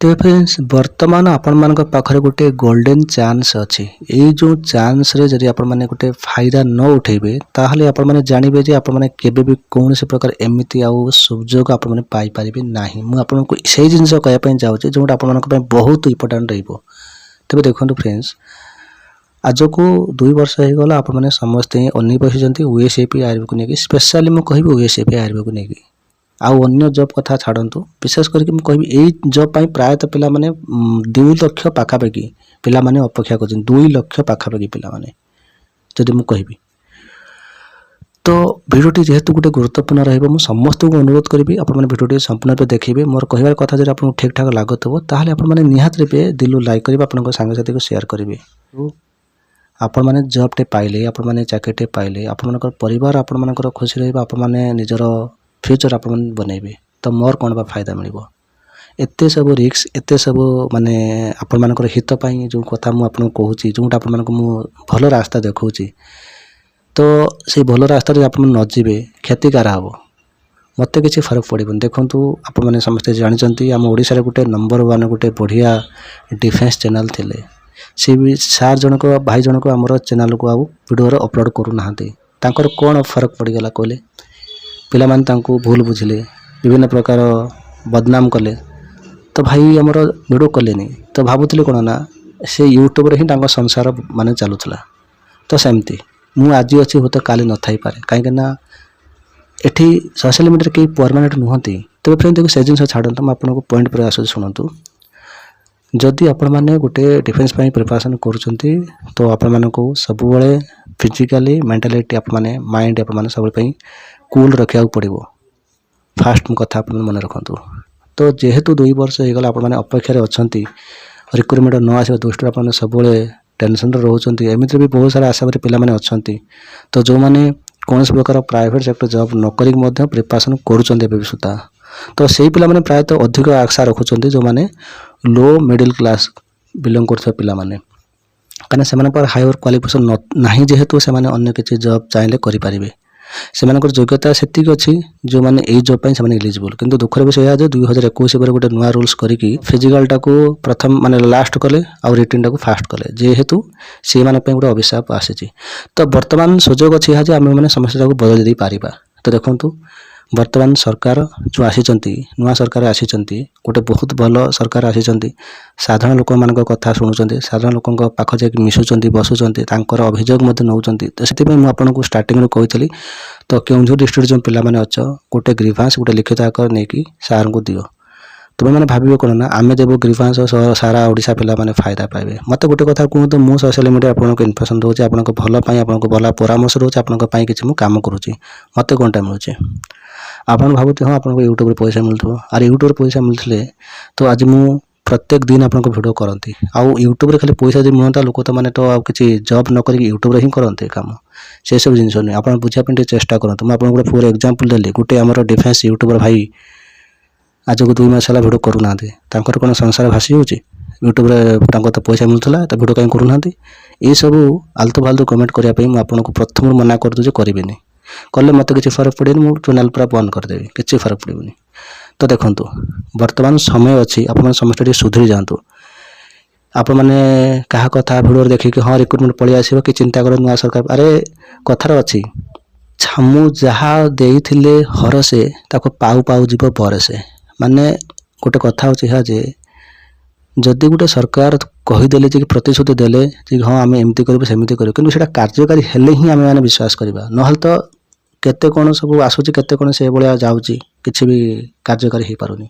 तेरे फ्रेंड्स वर्तमान आपण मानक पाखरे गोटे गोल्डन चांस अच्छी यही जो चांस रे जदि आपण माने गोटे फायदा न उठेबे ताहले आपण माने जानिबे जे आपण माने केबे भी कौन से प्रकार एमिति आउ सुযোଗ आपण माने पाई परिबे नाही मु आपण को सेही जिंस कहया पय जाउचे जोटा आपण मानक पय बहुत इंपोर्टेंट रहइबो। तबे देखंतु फ्रेंड्स आज को 2 वर्ष हो गला आपण माने समस्त अनै बसिजंती यूएसएपी आरबी को नेकी स्पेशली मु कहबी यूएसएपी आरबी को नेकी आउ अन्य जॉब कथा छाड़ू विशेष करके मुझे कहबी यही जॉब पाई प्रायतः पिला माने 2 लाख पाखापाखि पिला माने अपेक्षा कर 2 लाख पाखापाखि पिला माने जदि मु कहबी तो भिडियोटी जेहेतु गोटे गुरुत्वपूर्ण रहिबो मु समस्त को अनुरोध करबी आपण माने भिडियोटी संपूर्ण रूप देखिबे मोर कहबार कथा जदि आपन ठीक ठाक लागतबो ताहाले आपण माने निहात रे दिलु लाइक करबे आपन संग साथी को शेयर करबे आपण माने जॉब टे पाइले आपण माने चाकरी टे पाइले आपण मानकर परिवार आपण मानकर खुशी रहबा आपण माने निजर फ्यूचर आपण बनैबे तो मोर कौन बा फायदा मिलिबो एते सब रिस्क एते सब माने आपण मानकर हित पाई जो कथा मु आपन कहूची जोटा आपण मानक मु भलो रास्ता देखौची तो से भलो रास्ता रे आपण न जिबे क्षतिकार हबो मते किछि फरक पड़िबन। देखंतु आपण माने समस्त जानिचंती हम ओडिसा रे गुटे नंबर 1 गुटे बढ़िया डिफेंस चैनल थिले से भी सार जनक भाई जनक हमर चैनल को आउ वीडियो रे अपलोड करू नाहंती तांकर कोन फरक पड़ी गला कोले पिला मान तांको भूल बुझिले विभिन्न प्रकार बदनाम कले तो भाई हमर वीडियो कलेनी तो भाबुतले कोन ना से यूट्यूब रे ही तांको संसार माने चलुतला तो सेमती मु आज अछि होते काले न थाई पारे काहे ना एठी सोशल मीडिया के परमानेंट नुहंती तो फ्रेंड देखो से जिंस छाडंत म आपन को पॉइंट पर आसो सुनंतु जदि आपण माने गोटे डिफेंस पाई प्रिपरेशन करूचंती तो आपण माने को सब बेले फिजिकली मेंटालिटी आपण माने माइंड आपण माने सब पई कूल रखा पड़ो फास्ट कथा आप मन रखु तो जेहेतु 2 वर्ष हो गला आपण माने अपेक्षा अच्छा रिक्रुटमेंट न आस दृष्टि आप सब टेंशन रोच एमती भी बहुत सारा आशा पिला माने अच्छा तो जो मैंने कौन प्रकार प्राइवेट सेक्टर जॉब नक प्रिपरेशन करुँच सुधा तो से पिला माने प्रायतः अधिक आशा रखुंट जो मैंने लो मिडिल क्लास बिलोंग कर पिला माने कहीं से हायर क्वालिफिकेशन ना जेहेतु से अन्य किसी जॉब चाहिए करें से योग्यता सेतिक अच्छी जो मैंने यही जॉब से एलिजिबल किंतु दुखर विषय है 2021 गोटे नुआ रूल्स करी फिजिकल टाको प्रथम माने लास्ट कले आ रिटर्न टाको फास्ट कले जेहेतु से माने गोटे अभिशाप आसी तो वर्तमान सुजोग अच्छी है आम मैंने समस्या बदल दे पारिबा। तो देखंतु वर्तमान सरकार जो आसीचंती नुआ सरकार आसीचंती गोटे बहुत भल सरकार आसीचंती साधारण लोक मानक कथा शुणुचंती साधारण लोकंक पाख जे मिसुचंती बसुचंती तांकर अभियोग मते नउचंती तो सेति मैं आपन को स्टार्टिंग रो कहितली तो केउंझर डिस्ट्रिक्ट जो पिला माने अछ गोटे ग्रीवांस गोटे लिखित आकर नेकी सार को दियो तुम मैंने भाविबे कोन ना आमे देबो ग्रीवांस सारा ओडिसा पिला माने फायदा पाइबे मते गोटे कथा कहू तो मु सोशल मीडिया आपन को इन्फॉर्मेशन दोचे आपन को भलो पई आपन को भला परामर्श दोचे आपन को पई किछि मु काम करूची मते कोन टाइम होचे आपन भावते हाँ आपन को यूट्यूब पैसा मिलथो आर यूट्यूब पैसा मिलथिले तो आज मु प्रत्येक दिन आपन को वीडियो करंती आउ यूट्यूब रे खाली पैसा जे मिलता लोक तो माने तो किछि जॉब न करी यूट्यूब रे ही करंते काम से सब जिंस नै आपन बुझा पे चेष्टा करंतु म आपन को फॉर एग्जांपल देली गुटे हमर डिफेंस यूट्यूबर भाई आज को 2 मास हला वीडियो करू नाते तांकर कोन संसार भासी होची यूट्यूब रे तांको तो पैसा मिलथला तो वीडियो काई करू नाते ए सब आलतू फालतू कमेंट करिया पे म आपन को प्रथम मना कर दु जे करिबेनी कले मत किसी फरक पड़ेनि मु चैनल पूरा बंद करदेवी किसी फरक पड़ेनि। तो देखंतु वर्तमान समय अच्छी आप समस्त सुधरी जातु आप मैंने क्या कथा भिडियो देखिए हाँ रिक्रुटमेंट पलि आसो कि चिंता कर नुआ सरकार अरे कथार अच्छी छामु जहाँ देइथिले हर से ताको पाउ पाउ जीव बरसे माने गोटे कथा होची जे जदि गोटे सरकार कहीदेले कि प्रतिश्रुति देले हाँ आम एमती करूँ सेमती करूँ कि कार्यकारी हेले ही आम मैंने विश्वास करवा ना तो केते कौन सब आसूची केते कौन से भाया जाऊँगी किसी भी कार्यकारी हो पारुनी।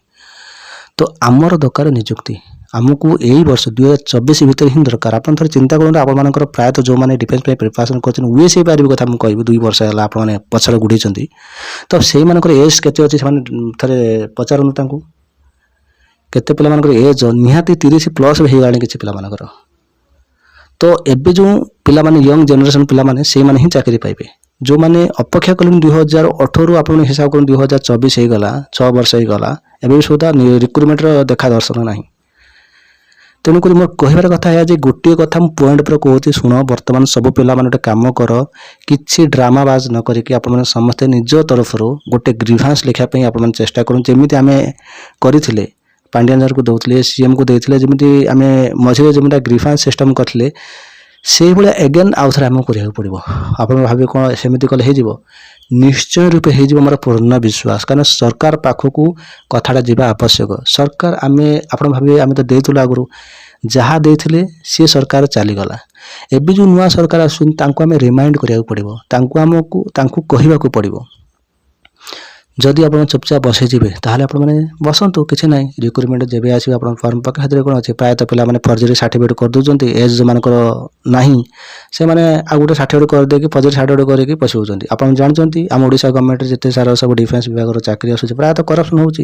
तो आमर दरकार निजुक्ति आमको यही वर्ष 2024 भितर ही दरकार आप चिंता करूँ आप प्रायतः जो मैंने डिफेंस प्रिपरेशन कर यूएसए पार्बी कथा मुझे कह 2 वर्ष है आपने पछाड़ गुड़ी तो से एज के अच्छे थे पचारूँ तांको केते पिला मानकर एज निहाती 30+ हो गलानी किसी पिला मानकर तो एबे जो पिला माने यंग जनरेशन पिला माने से माने ही चाकरी पाइबे जो माने अपेक्षा कलम 2018 आपण हिसाब कर 2024 हो गला 6 वर्ष हो गला एबे सुधा रिक्रुटमेंट रो देखा दर्शन नाही तेणुक मोर कहबार कथा है गोटे कथा पॉइंट पर कहती शुण वर्तमान सब पिला माने काम कर किसी ड्रामाबाज न करिक आपण समस्ते निज तरफ गोटे ग्रीवांस लिखा आप चेष्टा करूँ जमी आम करथिले ପାଣ୍ଡିଆନ ସାର୍କୁ ଦେଉଥିଲେ, ସିଏମ୍କୁ ଦେଇଥିଲେ, ଯେମିତି ଆମେ ମଝିରେ ଯେମିତି ଗ୍ରିଫାନ୍ସ ସିଷ୍ଟମ୍ କରିଥିଲେ ସେଇଭଳିଆ ଏଗେନ୍ ଆଉ ଥରେ ଆମକୁ କରିବାକୁ ପଡ଼ିବ। ଆପଣ ଭାବିବେ କ'ଣ ସେମିତି କଲେ ହେଇଯିବ? ନିଶ୍ଚୟ ରୂପେ ହେଇଯିବ, ମୋର ପୂର୍ଣ୍ଣ ବିଶ୍ୱାସ। କାରଣ ସରକାର ପାଖକୁ କଥାଟା ଯିବା ଆବଶ୍ୟକ। ସରକାର ଆପଣ ଭାବିବେ ଆମେ ତ ଦେଇଥିଲୁ ଆଗରୁ, ଯାହା ଦେଇଥିଲେ ସିଏ ସରକାର ଚାଲିଗଲା। ଏବେ ଯେଉଁ ନୂଆ ସରକାର ଆସୁଛନ୍ତି ତାଙ୍କୁ ଆମେ ରିମାଇଣ୍ଡ କରିବାକୁ ପଡ଼ିବ, ତାଙ୍କୁ କହିବାକୁ ପଡ଼ିବ। ଯଦି ଆପଣ ଚୁପଚାପ ବସିଯିବେ ତାହେଲେ ଆପଣମାନେ ବସନ୍ତୁ, କିଛି ନାହିଁ। ରିକ୍ରୁଟମେଣ୍ଟ ଯେବେ ଆସିବେ ଆପଣ ଫର୍ମ ପକାଇ, ସେଥିରେ କ'ଣ ଅଛି? ପ୍ରାୟତଃ ପିଲାମାନେ ଫର୍ଜରୀ ସାର୍ଟିଫିକେଟ୍ କରିଦେଉଛନ୍ତି। ଏଜ୍ ଯେଉଁମାନଙ୍କର ନାହିଁ ସେମାନେ ଆଉ ଗୋଟେ ସାର୍ଟିଫିକେଟ୍ କରିଦେଇକି ଫର୍ଜରୀ ସାର୍ଟିଫିକେଟ୍ କରିକି ପଶିଯାଉଛନ୍ତି। ଆପଣ ଜାଣିଛନ୍ତି ଆମ ଓଡ଼ିଶା ଗଭର୍ଣ୍ଣମେଣ୍ଟରେ ଯେତେ ସାରା ସବୁ ଡିଫେନ୍ସ ବିଭାଗର ଚାକିରି ଆସୁଛି ପ୍ରାୟତଃ କରପ୍ସନ୍ ହେଉଛି।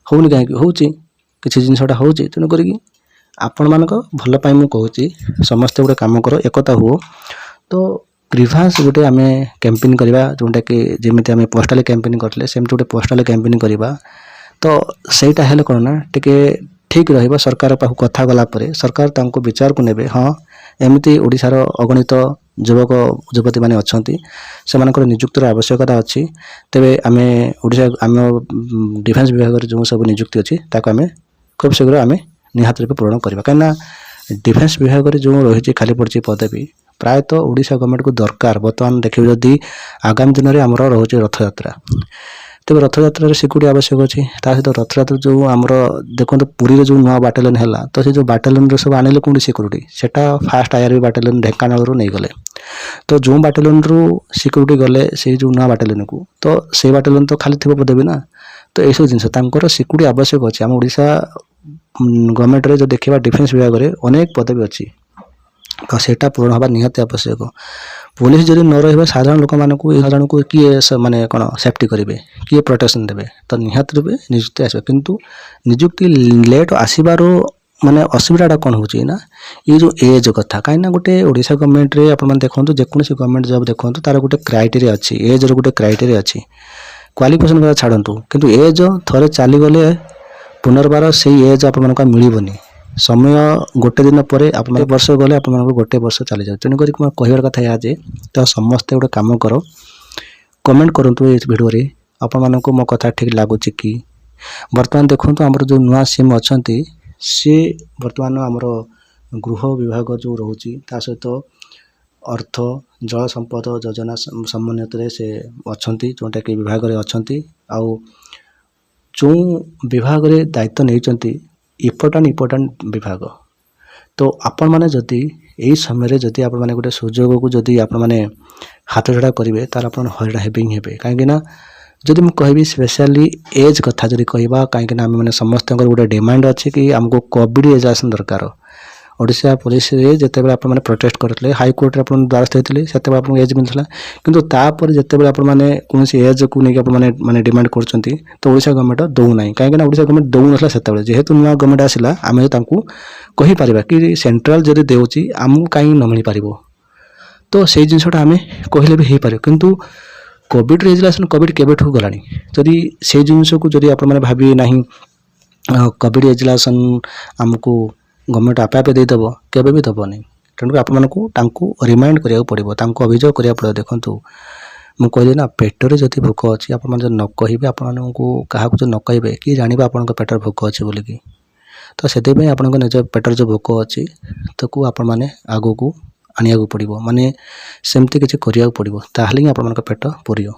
ହେଉନି କାହିଁକି? ହେଉଛି, କିଛି ଜିନିଷଟା ହେଉଛି। ତେଣୁ କରିକି ଆପଣମାନଙ୍କ ଭଲ ପାଇଁ ମୁଁ କହୁଛି, ସମସ୍ତେ ଗୋଟେ କାମ କର, ଏକତା ହୁଅ। ତ ଗ୍ରିଭାନ୍ସ ଗୋଟେ ଆମେ କ୍ୟାମ୍ପେନ୍ କରିବା, ଯେଉଁଟାକି ଯେମିତି ଆମେ ପୋଷ୍ଟାଲ କ୍ୟାମ୍ପେନ୍ କରିଥିଲେ ସେମିତି ଗୋଟେ ପୋଷ୍ଟାଲ କ୍ୟାମ୍ପେନ୍ କରିବା। ତ ସେଇଟା ହେଲେ କ'ଣ ନା ଟିକେ ଠିକ୍ ରହିବ। ସରକାର ପାଖକୁ କଥା ଗଲା ପରେ ସରକାର ତାଙ୍କୁ ବିଚାରକୁ ନେବେ। ହଁ, ଏମିତି ଓଡ଼ିଶାର ଅଗଣିତ ଯୁବକ ଯୁବତୀମାନେ ଅଛନ୍ତି, ସେମାନଙ୍କର ନିଯୁକ୍ତିର ଆବଶ୍ୟକତା ଅଛି। ତେବେ ଆମ ଡିଫେନ୍ସ ବିଭାଗରେ ଯେଉଁ ସବୁ ନିଯୁକ୍ତି ଅଛି ତାକୁ ଆମେ ଖୁବ୍ ଶୀଘ୍ର ଆମେ ନିହାତି ରୂପେ ପୂରଣ କରିବା। କାହିଁକିନା ଡିଫେନ୍ସ ବିଭାଗରେ ଯେଉଁ ରହିଛି ଖାଲି ପଡ଼ିଛି ପଦବୀ, ପ୍ରାୟତଃ ଓଡ଼ିଶା ଗଭର୍ଣ୍ଣମେଣ୍ଟକୁ ଦରକାର। ବର୍ତ୍ତମାନ ଦେଖିବେ ଯଦି ଆଗାମୀ ଦିନରେ ଆମର ରହୁଛି ରଥଯାତ୍ରା, ତେବେ ରଥଯାତ୍ରାରେ ସିକ୍ୟୁରିଟି ଆବଶ୍ୟକ ଅଛି। ତା ସହିତ ରଥଯାତ୍ରା ଯେଉଁ ଆମର ଦେଖନ୍ତୁ ପୁରୀରେ ଯେଉଁ ନୂଆ ବାଟାଲିୟନ୍ ହେଲା, ତ ସେ ଯେଉଁ ବାଟାଲିୟନ୍ରେ ସବୁ ଆଣିଲେ କେଉଁଠି ସିକ୍ୟୁରିଟି? ସେଟା ଫାଷ୍ଟ IRB ବାଟାଲିୟନ୍ ଢେଙ୍କାନାଳରୁ ନେଇଗଲେ। ତ ଯେଉଁ ବାଟାଲିୟନ୍ରୁ ସିକ୍ୟୁରିଟି ଗଲେ ସେଇ ଯେଉଁ ନୂଆ ବାଟାଲିୟନ୍କୁ, ତ ସେଇ ବାଟାଲିୟନ୍ ତ ଖାଲି ଥିବ ପଦବୀ ନା। ତ ଏଇସବୁ ଜିନିଷ ତାଙ୍କର ସିକ୍ୟୁରିଟି ଆବଶ୍ୟକ ଅଛି। ଆମ ଓଡ଼ିଶା ଗଭର୍ଣ୍ଣମେଣ୍ଟରେ ଯଦି ଦେଖିବା ଡିଫେନ୍ସ ବିଭାଗରେ ଅନେକ ପଦବୀ ଅଛି, ତ ସେଇଟା ପୂରଣ ହେବା ନିହାତି ଆବଶ୍ୟକ। ପୋଲିସ ଯଦି ନ ରହିବ ସାଧାରଣ ଲୋକମାନଙ୍କୁ କିଏ ମାନେ କ'ଣ ସେଫ୍ଟି କରିବେ, କିଏ ପ୍ରୋଟେକ୍ସନ୍ ଦେବେ? ତ ନିହାତି ରୂପେ ନିଯୁକ୍ତି ଆସିବ। କିନ୍ତୁ ନିଯୁକ୍ତି ଲେଟ୍ ଆସିବାର ମାନେ ଅସୁବିଧାଟା କ'ଣ ହେଉଛି ନା ଏଇ ଯେଉଁ ଏଜ୍ କଥା। କାହିଁକିନା ଗୋଟେ ଓଡ଼ିଶା ଗଭର୍ଣ୍ଣମେଣ୍ଟରେ ଆପଣମାନେ ଦେଖନ୍ତୁ, ଯେକୌଣସି ଗଭର୍ଣ୍ଣମେଣ୍ଟ ଜବ୍ ଦେଖନ୍ତୁ, ତାର ଗୋଟେ କ୍ରାଇଟେରିଆ ଅଛି, ଏଜ୍ର ଗୋଟେ କ୍ରାଇଟେରିଆ ଅଛି। କ୍ୱାଲିଫିକେସନ୍ କଥା ଛାଡ଼ନ୍ତୁ, କିନ୍ତୁ ଏଜ୍ ଥରେ ଚାଲିଗଲେ ପୁନର୍ବାର ସେଇ ଏଜ୍ ଆପଣମାନଙ୍କୁ ମିଳିବନି। ସମୟ ଗୋଟେ ଦିନ ପରେ ଆପଣ ବର୍ଷ ଗଲେ ଆପଣମାନଙ୍କୁ ଗୋଟେ ବର୍ଷ ଚାଲିଯାଉଛି। ତେଣୁକରି ମୋର କହିବାର କଥା ଏହା ଯେ, ତ ସମସ୍ତେ ଗୋଟେ କାମ କର, କମେଣ୍ଟ କରନ୍ତୁ ଏ ଭିଡ଼ିଓରେ ଆପଣମାନଙ୍କୁ ମୋ କଥା ଠିକ୍ ଲାଗୁଛି କି। ବର୍ତ୍ତମାନ ଦେଖନ୍ତୁ ଆମର ଯେଉଁ ନୂଆ ସିଏମ୍ ଅଛନ୍ତି, ସେ ବର୍ତ୍ତମାନ ଆମର ଗୃହ ବିଭାଗ ଯେଉଁ ରହୁଛି ତା ସହିତ ଅର୍ଥ ଜଳ ସମ୍ପଦ ଯୋଜନା ସମନ୍ୱୟରେ ସେ ଅଛନ୍ତି, ଯେଉଁଟାକି ବିଭାଗରେ ଅଛନ୍ତି। ଆଉ ଯେଉଁ ବିଭାଗରେ ଦାୟିତ୍ୱ ନେଇଛନ୍ତି ଇମ୍ପୋର୍ଟାଣ୍ଟ ବିଭାଗ। ତ ଆପଣମାନେ ଯଦି ଏହି ସମୟରେ ଯଦି ଆପଣମାନେ ଗୋଟେ ସୁଯୋଗକୁ ଯଦି ଆପଣମାନେ ହାତଛଡ଼ା କରିବେ ତାହେଲେ ଆପଣ ହଇରାଣ ହେବେ ହିଁ ହେବେ। କାହିଁକିନା ଯଦି ମୁଁ କହିବି ସ୍ପେଶାଲି ଏଜ୍ କଥା ଯଦି କହିବା, କାହିଁକିନା ଆମେମାନେ ସମସ୍ତଙ୍କର ଗୋଟେ ଡିମାଣ୍ଡ ଅଛି କି ଆମକୁ କୋଭିଡ଼ ଏଜୁକେସନ୍ ଦରକାର। ଓଡ଼ିଶା ପୋଲିସରେ ଯେତେବେଳେ ଆପଣମାନେ ପ୍ରୋଟେଷ୍ଟ କରିଥିଲେ, ହାଇକୋର୍ଟରେ ଆପଣ ଦ୍ୱାରସ୍ଥ ହୋଇଥିଲେ, ସେତେବେଳେ ଆପଣଙ୍କୁ ଏଜ୍ ମିଳିଥିଲା। କିନ୍ତୁ ତାପରେ ଯେତେବେଳେ ଆପଣମାନେ କୌଣସି ଏଜ୍କୁ ନେଇକି ଆପଣମାନେ ଡିମାଣ୍ଡ କରୁଛନ୍ତି, ତ ଓଡ଼ିଶା ଗଭର୍ଣ୍ଣମେଣ୍ଟ ଦେଉନାହିଁ। କାହିଁକିନା ଓଡ଼ିଶା ଗଭର୍ଣ୍ଣମେଣ୍ଟ ଦେଉନଥିଲା ସେତେବେଳେ। ଯେହେତୁ ନୂଆ ଗଭର୍ଣ୍ଣମେଣ୍ଟ ଆସିଲା, ଆମେ ତାଙ୍କୁ କହିପାରିବା କି ସେଣ୍ଟ୍ରାଲ ଯଦି ଦେଉଛି ଆମକୁ କାହିଁକି ନ ମିଳିପାରିବ। ତ ସେଇ ଜିନିଷଟା ଆମେ କହିଲେ ବି ହେଇପାରିବ। କିନ୍ତୁ କୋଭିଡ଼ ରେଜୁଲେସନ୍ କୋଭିଡ଼ କେବେଠୁ ଗଲାଣି, ଯଦି ସେଇ ଜିନିଷକୁ ଯଦି ଆପଣମାନେ ଭାବିବେ ନାହିଁ କୋଭିଡ଼ ରେଜୁଲେସନ୍ ଆମକୁ ଗଭର୍ଣ୍ଣମେଣ୍ଟ ଆପେ ଆପେ ଦେଇଦେବ, କେବେ ବି ଦେବନି। ତେଣୁ ଆପଣମାନଙ୍କୁ ତାଙ୍କୁ ରିମାଇଣ୍ଡ କରିବାକୁ ପଡ଼ିବ, ତାଙ୍କୁ ଅଭିଯୋଗ କରିବାକୁ ପଡ଼ିବ। ଦେଖନ୍ତୁ ମୁଁ କହିଲି ନା, ପେଟରେ ଯଦି ଭୋକ ଅଛି ଆପଣମାନେ ଯଦି ନ କହିବେ, ଆପଣମାନଙ୍କୁ କାହାକୁ ଯଦି ନ କହିବେ କିଏ ଜାଣିବେ ଆପଣଙ୍କ ପେଟରେ ଭୋକ ଅଛି ବୋଲିକି। ତ ସେଥିପାଇଁ ଆପଣଙ୍କ ନିଜ ପେଟରେ ଯେଉଁ ଭୋକ ଅଛି ତାକୁ ଆପଣମାନେ ଆଗକୁ ଆଣିବାକୁ ପଡ଼ିବ, ମାନେ ସେମିତି କିଛି କରିବାକୁ ପଡ଼ିବ, ତାହେଲେ ହିଁ ଆପଣମାନଙ୍କ ପେଟ ପୁରିବ।